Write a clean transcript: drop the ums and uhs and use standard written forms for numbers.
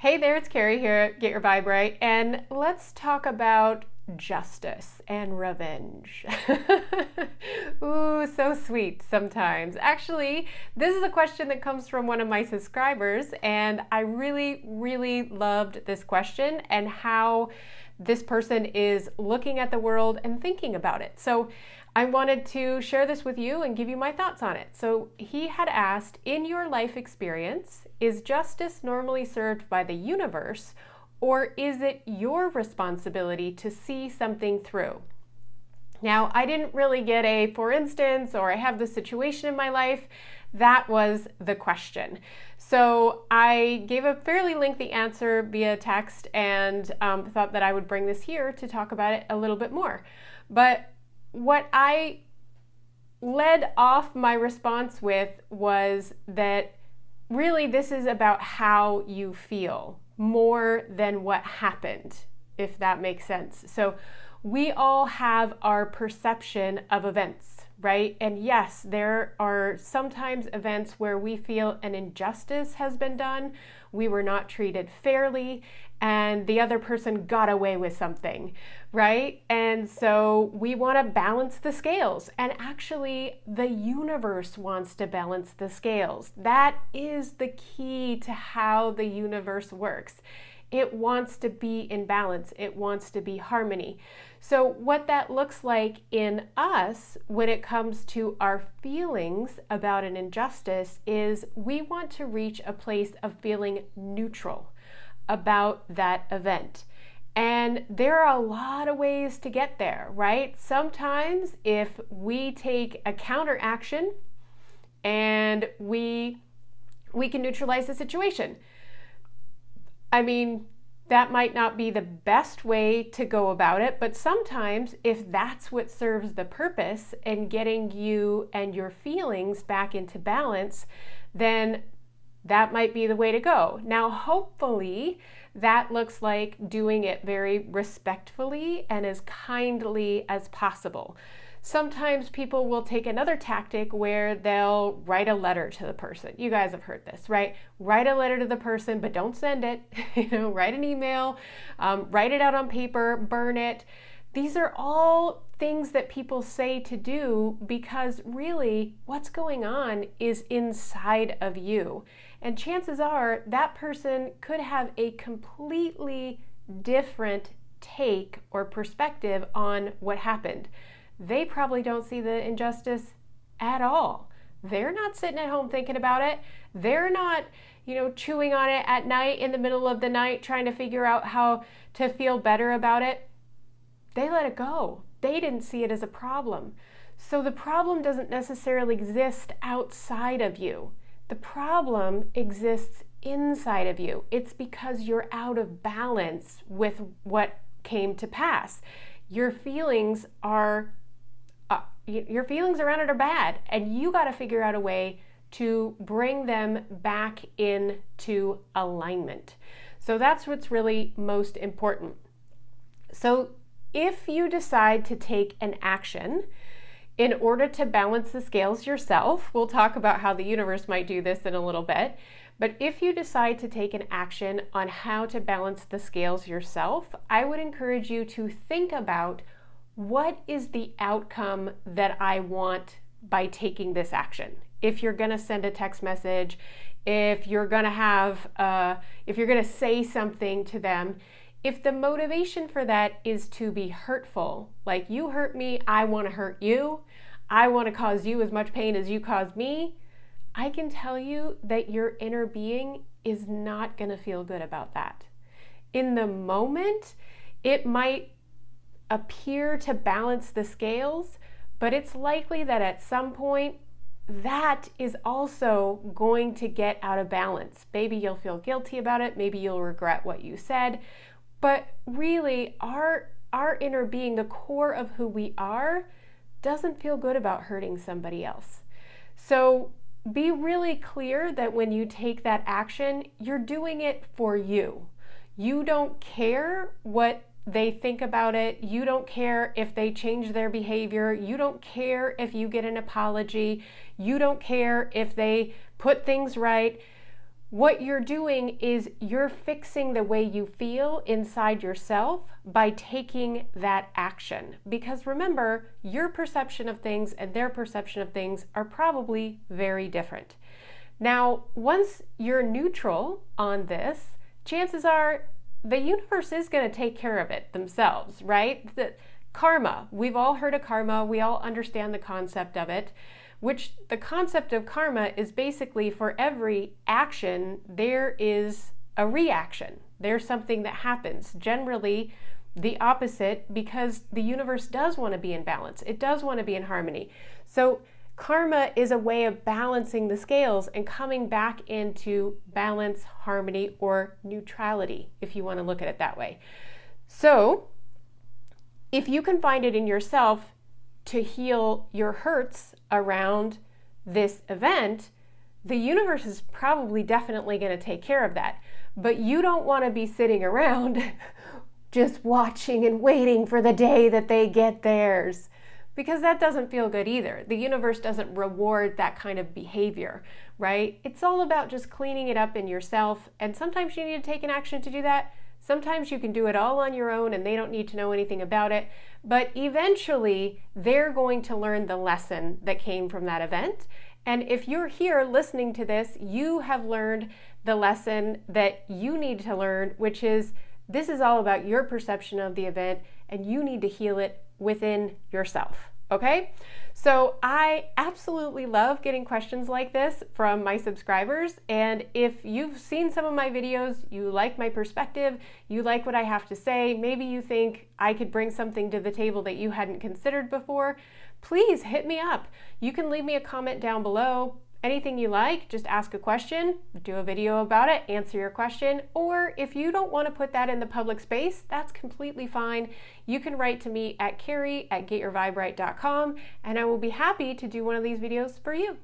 Hey there, it's Kary here at Get Your Vibe Right, and let's talk about justice and revenge. Ooh, so sweet sometimes. Actually, this is a question that comes from one of my subscribers, and I really loved this question and how this person is looking at the world and thinking about it. So I wanted to share this with you and give you my thoughts on it. So he had asked, in your life experience, is justice normally served by the universe, or is it your responsibility to see something through? Now, I didn't really get a for instance, or I have this situation in my life. That was the question. So I gave a fairly lengthy answer via text and thought that I would bring this here to talk about it a little bit more. But what I led off my response with was that really this is about how you feel more than what happened, if that makes sense. So we all have our perception of events, right? And yes, there are sometimes events where we feel an injustice has been done, we were not treated fairly, and the other person got away with something, right? And so we want to balance the scales, and actually the universe wants to balance the scales. That is the key to how the universe works. It wants to be in balance. It wants to be harmony. So what that looks like in us when it comes to our feelings about an injustice is we want to reach a place of feeling neutral about that event. And there are a lot of ways to get there, right? Sometimes if we take a counter action and we can neutralize the situation. I mean, that might not be the best way to go about it, but sometimes if that's what serves the purpose in getting you and your feelings back into balance, then that might be the way to go. Now, hopefully, that looks like doing it very respectfully and as kindly as possible. Sometimes people will take another tactic where they'll write a letter to the person. You guys have heard this, right? Write a letter to the person, but don't send it. Write an email, write it out on paper, burn it. These are all things that people say to do because really what's going on is inside of you. And chances are that person could have a completely different take or perspective on what happened. They probably don't see the injustice at all. They're not sitting at home thinking about it. They're not, chewing on it at night in the middle of the night trying to figure out how to feel better about it. They let it go. They didn't see it as a problem. So the problem doesn't necessarily exist outside of you. The problem exists inside of you. It's because you're out of balance with what came to pass. Your feelings around it are bad, and you got to figure out a way to bring them back into alignment. So that's what's really most important. So if you decide to take an action in order to balance the scales yourself, we'll talk about how the universe might do this in a little bit, but if you decide to take an action on how to balance the scales yourself, I would encourage you to think about what is the outcome that I want by taking this action. If you're going to send a text message, if you're going to say something to them, if the motivation for that is to be hurtful, like you hurt me, I want to hurt you, I want to cause you as much pain as you caused me, I can tell you that your inner being is not going to feel good about that. In the moment, it might appear to balance the scales, but it's likely that at some point that is also going to get out of balance. Maybe you'll feel guilty about it, maybe you'll regret what you said, but really our inner being, the core of who we are, doesn't feel good about hurting somebody else. So be really clear that when you take that action, you're doing it for you. You don't care what they think about it. You don't care if they change their behavior. You don't care if you get an apology. You don't care if they put things right. what you're doing is you're fixing the way you feel inside yourself by taking that action. Because remember, your perception of things and their perception of things are probably very different. Now, once you're neutral on this, chances are the universe is going to take care of it themselves, right? The karma, we've all heard of karma, we all understand the concept of it. Which the concept of karma is basically for every action, there is a reaction. There's something that happens, generally the opposite, because the universe does want to be in balance. It does want to be in harmony. So karma is a way of balancing the scales and coming back into balance, harmony, or neutrality, if you want to look at it that way. So if you can find it in yourself to heal your hurts around this event, the universe is probably definitely going to take care of that. But you don't want to be sitting around just watching and waiting for the day that they get theirs, because that doesn't feel good either. The universe doesn't reward that kind of behavior, right? It's all about just cleaning it up in yourself, and sometimes you need to take an action to do that. Sometimes you can do it all on your own and they don't need to know anything about it, but eventually they're going to learn the lesson that came from that event. And if you're here listening to this, you have learned the lesson that you need to learn, which is this is all about your perception of the event and you need to heal it within yourself, okay? So I absolutely love getting questions like this from my subscribers. And if you've seen some of my videos, you like my perspective, you like what I have to say, maybe you think I could bring something to the table that you hadn't considered before, please hit me up. You can leave me a comment down below. Anything you like, just ask a question, do a video about it, answer your question, or if you don't want to put that in the public space, that's completely fine. You can write to me at Kary@getyourviberight.com and I will be happy to do one of these videos for you.